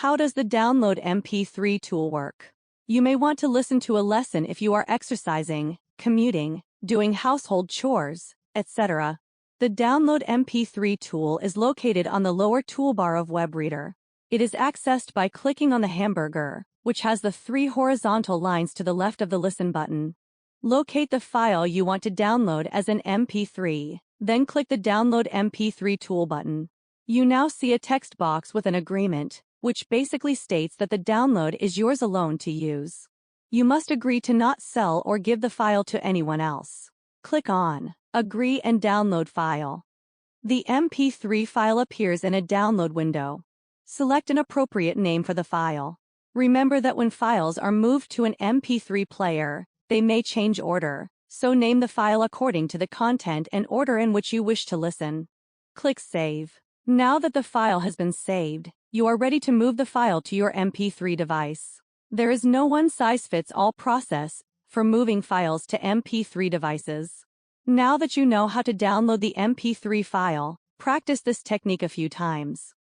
How does the Download MP3 tool work? You may want to listen to a lesson if you are exercising, commuting, doing household chores, etc. The Download MP3 tool is located on the lower toolbar of WebReader. It is accessed by clicking on the hamburger, which has the 3 horizontal lines to the left of the Listen button. Locate the file you want to download as an MP3, then click the Download MP3 tool button. You now see a text box with an agreement, which basically states that the download is yours alone to use. You must agree to not sell or give the file to anyone else. Click on Agree and Download File. The MP3 file appears in a download window. Select an appropriate name for the file. Remember that when files are moved to an MP3 player, they may change order, so name the file according to the content and order in which you wish to listen. Click Save. Now that the file has been saved, you are ready to move the file to your MP3 device. There is no one-size-fits-all process for moving files to MP3 devices. Now that you know how to download the MP3 file, practice this technique a few times.